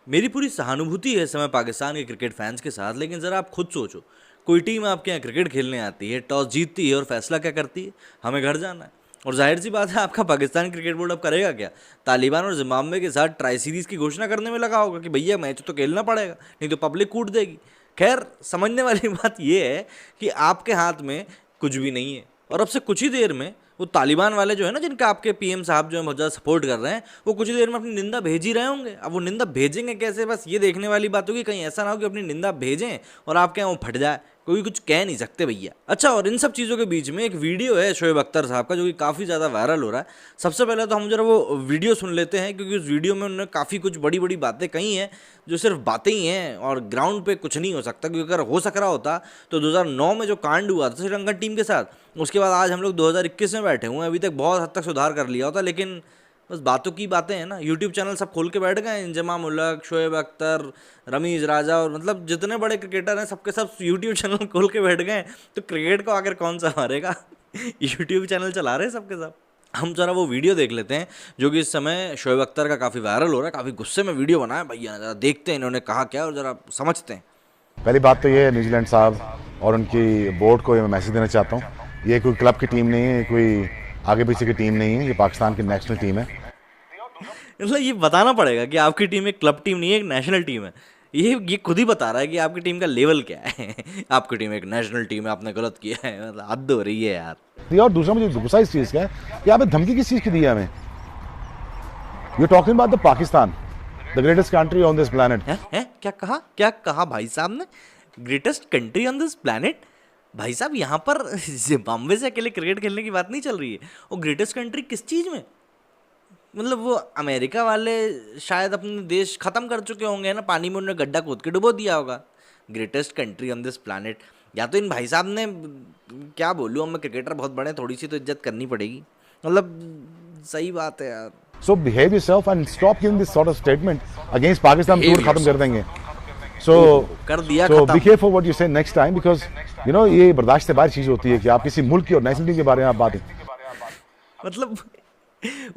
मेरी पूरी सहानुभूति है इस समय पाकिस्तान के क्रिकेट फैंस के साथ, लेकिन ज़रा आप खुद सोचो, कोई टीम आपके यहाँ क्रिकेट खेलने आती है, टॉस जीतती है और फैसला क्या करती है? हमें घर जाना है। और जाहिर सी बात है, आपका पाकिस्तान क्रिकेट बोर्ड अब करेगा क्या? तालिबान और जिम्बाब्वे के साथ ट्राई सीरीज़ की घोषणा करने में लगा होगा कि भैया मैच तो खेलना पड़ेगा, नहीं तो पब्लिक कूट देगी। खैर, समझने वाली बात यह है कि आपके हाथ में कुछ भी नहीं है, और अब से कुछ ही देर में वो तालिबान वाले जो है ना, जिनका आपके पीएम साहब जो है बहुत ज़्यादा सपोर्ट कर रहे हैं, वो कुछ ही देर में अपनी निंदा भेज ही रहे होंगे। अब वो निंदा भेजेंगे कैसे, बस ये देखने वाली बात होगी। कहीं ऐसा ना हो कि अपनी निंदा भेजें और आपके यहाँ वो फट जाए। कोई कुछ कह नहीं सकते भैया। अच्छा, और इन सब चीज़ों के बीच में एक वीडियो है शोएब अख्तर साहब का, जो कि काफ़ी ज़्यादा वायरल हो रहा है। सबसे पहले तो हम जरा वो वीडियो सुन लेते हैं, क्योंकि उस वीडियो में उन्होंने काफ़ी कुछ बड़ी बड़ी बातें कही हैं, जो सिर्फ बातें ही हैं और ग्राउंड पे कुछ नहीं हो सकता। क्योंकि अगर हो सक रहा होता तो 2009 में जो कांड हुआ था श्रीलंकन टीम के साथ, उसके बाद आज हम लोग 2021 में बैठे हुए हैं, अभी तक बहुत हद तक सुधार कर लिया होता। लेकिन बस बातों की बातें हैं ना। यूट्यूब चैनल सब खोल के बैठ गए, इंजमाम उलक, शोएब अख्तर, रमीज राजा, और मतलब जितने बड़े क्रिकेटर हैं सबके सब यूट्यूब चैनल खोल के बैठ गए। तो क्रिकेट को आखिर कौन सा मारेगा? यूट्यूब चैनल चला रहे हैं सबके सब। हम जरा वो वीडियो देख लेते हैं, जो कि इस समय शोएब अख्तर का काफ़ी वायरल हो रहा है। काफ़ी गुस्से में वीडियो बनाया भैया ने, जरा देखते हैं इन्होंने कहा क्या और जरा समझते हैं। पहली बात तो ये है, न्यूजीलैंड साहब और उनकी बोर्ड को मैं मैसेज देना चाहता हूँ, ये कोई क्लब की टीम नहीं है, कोई आगे पीछे की टीम नहीं है, ये पाकिस्तान की नेशनल टीम है। मतलब ये बताना पड़ेगा कि आपकी टीम एक क्लब टीम नहीं है, एक नेशनल टीम है। ये खुद ही बता रहा है कि आपकी टीम का लेवल क्या है। आपकी टीम एक नेशनल टीम है, आपने गलत किया है। मतलब हद हो रही है यार। ये और दूसरा मुझे गुस्सा इस चीज़ का है कि आपने धमकी किस चीज़ की दी है हमें। You talking about the Pakistan, the greatest country on this planet. है क्या कहा भाई साहब ने? Greatest country on this planet? भाई साहब, यहाँ पर जिम्बाब्वे से अकेले क्रिकेट खेलने की बात नहीं चल रही है। और ग्रेटेस्ट कंट्री किस चीज़ में? मतलब वो अमेरिका वाले शायद अपने देश खत्म कर चुके होंगे ना, पानी में उन्होंने गड्ढा खोद के डुबो दिया होगा। Greatest country on this planet, या तो इन भाई साहब ने, क्या बोलूँ, हमें क्रिकेटर बहुत बड़े, थोड़ी सी तो इज्जत करनी पड़ेगी। मतलब सही बात है यार। So behave yourself and stop giving this sort of statement against Pakistan. Tour खत्म कर देंगे। सो कर दिया बी खत्म। Careful what you say next time, because you know ये बर्दाश्त से बाहर चीज़ होती है कि आप किसी मुल्क की और नेशनल टीम के बारे में आप बात। मतलब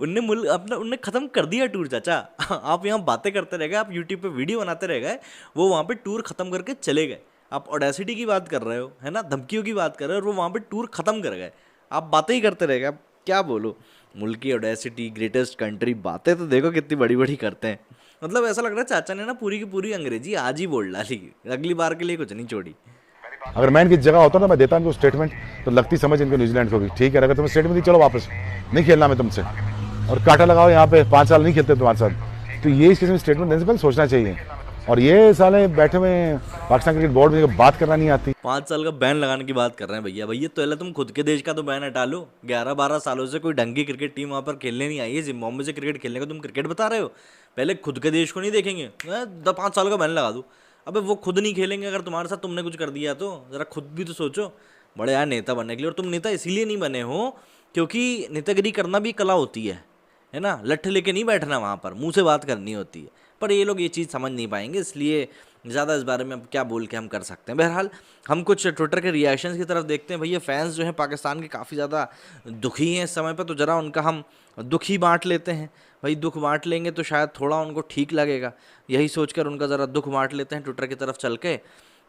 उनने मुल्क अपना उनने खत्म कर दिया टूर चाचा। आप यहाँ बातें करते रह गए, आप यूट्यूब पे वीडियो बनाते रह गए, वो वहाँ पे टूर खत्म करके चले गए। आप ऑडेसिटी की बात कर रहे हो, है ना, धमकियों की बात कर रहे हो, और वो वहाँ पे टूर खत्म कर गए। आप बातें ही करते रह गए। अब क्या बोलो, मुल्क की ऑडेसिटी, ग्रेटेस्ट कंट्री, बातें तो देखो कितनी बड़ी बड़ी करते हैं। मतलब ऐसा लग रहा है चाचा ने ना पूरी की पूरी अंग्रेजी आज ही बोल डाली, अगली बार के लिए कुछ नहीं छोड़ी। अगर मैं इनकी जगह होता ना, मैं देता इनको स्टेटमेंट, तो लगती समझ इनको न्यूजीलैंड को भी ठीक है। अगर तुम्हें स्टेटमेंट दी, चलो वापस नहीं खेलना मैं तुमसे, और काटा लगाओ यहाँ पे 5 साल नहीं खेलते तुम्हारे साथ, तो ये इस किस्म की स्टेटमेंट देने से पहले सोचना चाहिए। और ये साले बैठे हुए पाकिस्तान क्रिकेट बोर्ड में बात करना नहीं आती। 5 साल का बैन लगाने की बात कर रहे हैं भैया। भैया तो पहले तुम खुद के देश का तो बैन हटा लो। 11-12 सालों से कोई ढंग की क्रिकेट टीम वहाँ पर खेलने नहीं आई है। जिम्बाब्वे से क्रिकेट खेलने को तुम क्रिकेट बता रहे हो? पहले खुद के देश को नहीं देखेंगे? 5 साल का बैन लगा दो। अबे वो खुद नहीं खेलेंगे अगर तुम्हारे साथ तुमने कुछ कर दिया तो? ज़रा खुद भी तो सोचो। बड़े यार नेता बनने के लिए, और तुम नेता इसीलिए नहीं बने हो क्योंकि नेतागिरी करना भी कला होती है ना। लठ लेके नहीं बैठना वहाँ पर, मुंह से बात करनी होती है। पर ये लोग ये चीज़ समझ नहीं पाएंगे, इसलिए ज़्यादा इस बारे में अब क्या बोल के हम कर सकते हैं। बहरहाल, हम कुछ ट्विटर के रिएक्शंस की तरफ देखते हैं। भैया फैंस जो हैं पाकिस्तान के काफ़ी ज़्यादा दुखी हैं इस समय पर, तो ज़रा उनका हम दुख ही बांट लेते हैं। भाई दुख बांट लेंगे तो शायद थोड़ा उनको ठीक लगेगा, यही सोचकर उनका ज़रा दुख बांट लेते हैं ट्विटर की तरफ चल के।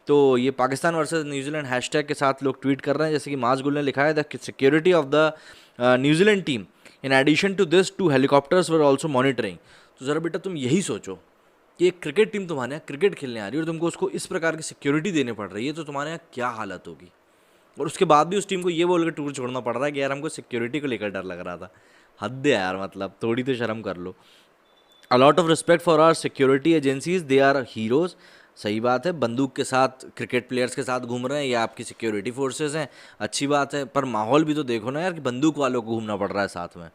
तो ये पाकिस्तान वर्सेस न्यूजीलैंड हैशटैग के साथ लोग ट्वीट कर रहे हैं, जैसे कि माजगुल ने लिखा है, the security of the New Zealand team in addition to this 2 helicopters were also monitoring. तो ज़रा बेटा तुम यही सोचो कि एक क्रिकेट टीम तुम्हारे यहाँ क्रिकेट खेलने आ रही है और तुमको उसको इस प्रकार की सिक्योरिटी देने पड़ रही है, तो तुम्हारे यहाँ क्या हालत होगी। और उसके बाद भी उस टीम को ये बोल के टूर छोड़ना पड़ रहा है कि यार हमको सिक्योरिटी को लेकर डर लग रहा था। हद है यार, मतलब थोड़ी तो शर्म कर लो। A lot of respect for our security agencies, they are heroes. सही बात है, बंदूक के साथ क्रिकेट प्लेयर्स के साथ घूम रहे हैं, ये आपकी सिक्योरिटी फोर्सेस हैं, अच्छी बात है। पर माहौल भी तो देखो ना यार, कि बंदूक वालों को घूमना पड़ रहा है साथ में।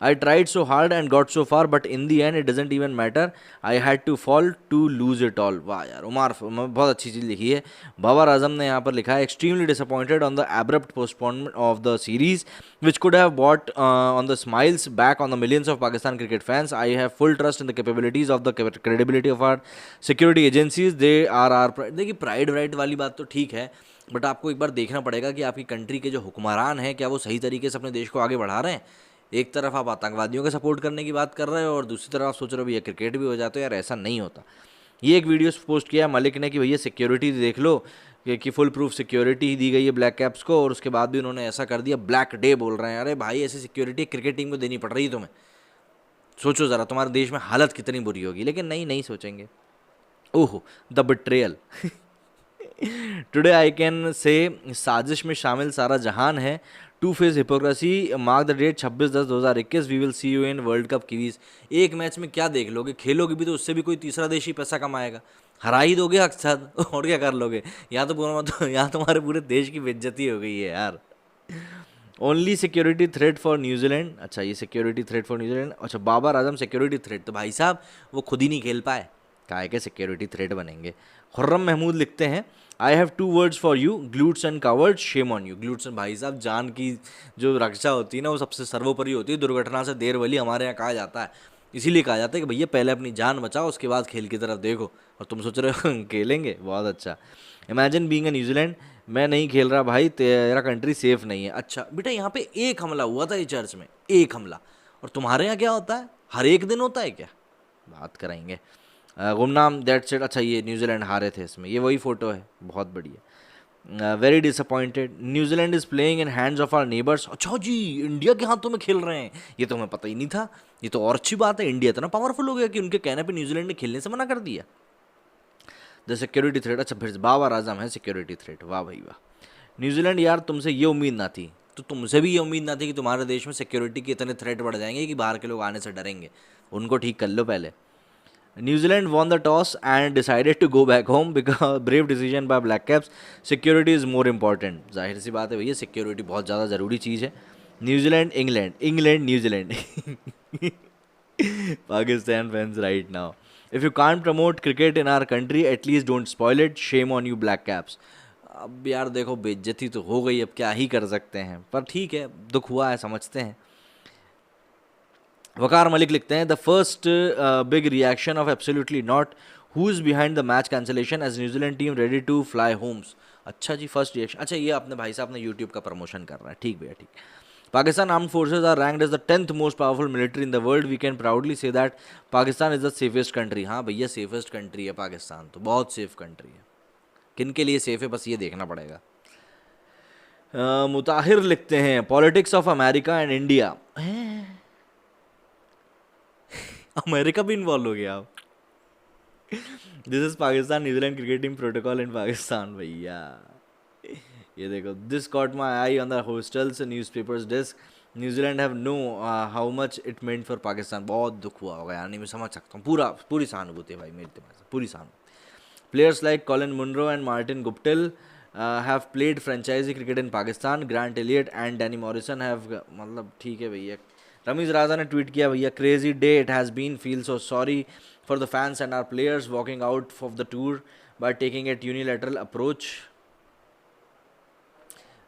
I tried so hard and got so far, but in the end it doesn't even matter. I had to fall to lose it all. वाह यार, उमर बहुत अच्छी चीज़ लिखी है। बाबर आजम ने यहाँ पर लिखा है, extremely disappointed on the abrupt postponement of the series, which could have brought on the smiles back on the millions of Pakistan cricket fans. I have full trust in the capabilities of the credibility of our security agencies. They are our pride. देखिए, pride right वाली बात तो ठीक है, but आपको एक बार देखना पड़ेगा कि आपकी कंट्री के जो हुक्मरान हैं, क्या वो सही तरीके से अपने देश को आगे बढ़ा रहे हैं। एक तरफ आप आतंकवादियों का सपोर्ट करने की बात कर रहे हो और दूसरी तरफ आप सोच रहे हो भैया क्रिकेट भी हो जाता है। यार ऐसा नहीं होता। ये एक वीडियो पोस्ट किया है मलिक ने कि भैया सिक्योरिटी देख लो कि फुल प्रूफ सिक्योरिटी दी गई है ब्लैक कैप्स को, और उसके बाद भी उन्होंने ऐसा कर दिया, ब्लैक डे बोल रहे हैं। अरे भाई ऐसी सिक्योरिटी क्रिकेट टीम को देनी पड़ रही है तुम्हें, सोचो ज़रा तुम्हारे देश में हालत कितनी बुरी होगी। लेकिन नहीं सोचेंगे। ओहो the betrayal. Today I can say साजिश में शामिल सारा जहान है, two faced hypocrisy, mark the date 26/10/2021, we will see you in World Cup Kiwis. एक मैच में क्या देख लोगे, खेलोगे भी तो उससे भी कोई तीसरा देश ही पैसा कमाएगा, हरा ही दोगे अक्सर। और क्या कर लोगे, यहाँ तो पूरा यहाँ तुम्हारे पूरे देश की बेइज्जती हो गई है यार। Only security threat for New Zealand, अच्छा ये सिक्योरिटी थ्रेट फॉर न्यूजीलैंड, अच्छा बाबर आजम सिक्योरिटी थ्रेट, तो भाई साहब वो खुद ही नहीं खेल पाए, काहे के सिक्योरिटी थ्रेट बनेंगे। खुर्रम महमूद लिखते हैं I have 2 words for you, glutes and coverts, Shem on you. Glutes and भाई साहब जान की जो रक्षा होती है ना वो सबसे सर्वोपरि होती है, दुर्घटना से देर वाली हमारे यहाँ कहा जाता है। इसीलिए कहा जाता है कि भैया पहले अपनी जान बचाओ उसके बाद खेल की तरफ देखो, और तुम सोच रहे हो खेलेंगे, बहुत अच्छा। इमेजिन बीइंग अ न्यूजीलैंड, मैं नहीं खेल रहा भाई, तेरा कंट्री सेफ नहीं है। अच्छा बेटा यहाँ पे एक हमला हुआ था ये चर्च में, एक हमला, और तुम्हारे यहाँ क्या होता है, हर एक दिन होता है क्या, बात कराएंगे। गुमनाम दैट सेट, अच्छा ये न्यूजीलैंड हारे थे इसमें, ये वही फोटो है, बहुत बढ़िया। Very disappointed, New Zealand is playing in hands of our neighbours. अच्छा जी इंडिया के हाथों में खेल रहे हैं, ये तो हमें पता ही नहीं था, ये तो और अच्छी बात है। इंडिया इतना पावरफुल हो गया कि उनके कहने पे न्यूजीलैंड ने खेलने से मना कर दिया। द सिक्योरिटी थ्रेट, अच्छा फिर बाबर आजम है सिक्योरिटी थ्रेट, वाह भाई वाह। न्यूजीलैंड यार तुमसे ये उम्मीद ना थी, तो तुमसे भी ये उम्मीद ना थी कि तुम्हारे देश में सिक्योरिटी के इतने थ्रेट बढ़ जाएंगे कि बाहर के लोग आने से डरेंगे, उनको ठीक कर लो पहले। New Zealand won the toss and decided to go back home because brave decision by black caps, security is more important। जाहिर सी बात है भैया सिक्योरिटी बहुत ज़्यादा ज़रूरी चीज़ है। New Zealand England, England New Zealand. Pakistan fans right now, if you can't promote cricket in our country at least don't spoil it, shame on you Black Caps. अब यार देखो बेइज्जती तो हो गई, अब क्या ही कर सकते हैं, पर ठीक है दुख हुआ है, समझते हैं। वकार मलिक लिखते हैं the first big reaction of absolutely not, who is behind the match cancellation as New Zealand team ready to fly homes. अच्छा जी फर्स्ट रिएक्शन, अच्छा ये अपने भाई साहब ने यूट्यूब का प्रमोशन कर रहा है, ठीक भैया ठीक। Pakistan armed forces are ranked as the 10th most powerful military in the world, we can proudly say that Pakistan is the safest country. हाँ भैया सेफेस्ट कंट्री है पाकिस्तान, तो बहुत सेफ कंट्री है। किन के लिए सेफ है बस ये देखना पड़ेगा। मुताहिर लिखते हैं politics of America and India, America भी इन्वॉल्व हो गया। This is Pakistan New Zealand cricket team protocol इन पाकिस्तान, भैया ये देखो, this caught my I on the hostels newspapers desk, New Zealand have know how much it meant for Pakistan. बहुत दुख हुआ होगा यार, नहीं मैं समझ सकता हूँ, पूरी सहानुभूति है भाई मेरे दिमाग से, पूरी सहानुभूति। Players like Colin Munro and Martin Guptill have played franchise cricket in Pakistan, Grant Elliott and Danny Morrison have, मतलब ठीक है भैया। रमीज राजा ने ट्वीट किया भैया crazy day it has been, feel so sorry for the fans and our players walking out of the tour by taking it unilateral approach.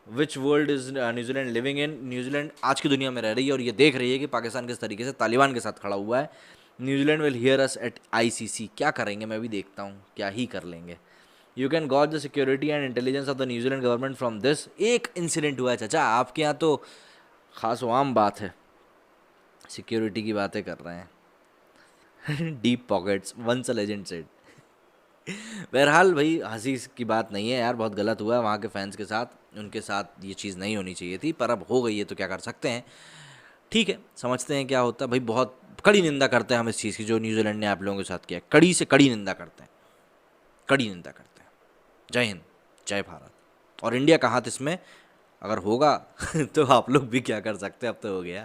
Which world is New Zealand living in, New Zealand आज की दुनिया में रह रही है और ये देख रही है कि पाकिस्तान किस तरीके से तालिबान के साथ खड़ा हुआ है। New Zealand will hear us at ICC, क्या करेंगे मैं भी देखता हूँ, क्या ही कर लेंगे। You can got the security and intelligence of the New Zealand government from this. एक इंसिडेंट हुआ है चाचा आपके यहाँ, तो खास आम बात है, सिक्योरिटी की बातें कर रहे हैं। Deep pockets once a legend said. बहरहाल भाई हंसी की बात नहीं है यार, बहुत गलत हुआ है वहाँ के फैंस के साथ, उनके साथ ये चीज़ नहीं होनी चाहिए थी, पर अब हो गई है तो क्या कर सकते हैं। ठीक है समझते हैं क्या होता है भाई, बहुत कड़ी निंदा करते हैं हम इस चीज़ की जो न्यूजीलैंड ने आप लोगों के साथ किया, कड़ी से कड़ी निंदा करते हैं, कड़ी निंदा करते हैं। जय हिंद जय भारत, और इंडिया का हाथ इसमें अगर होगा तो आप लोग भी क्या कर सकते हैं, अब तो हो गया।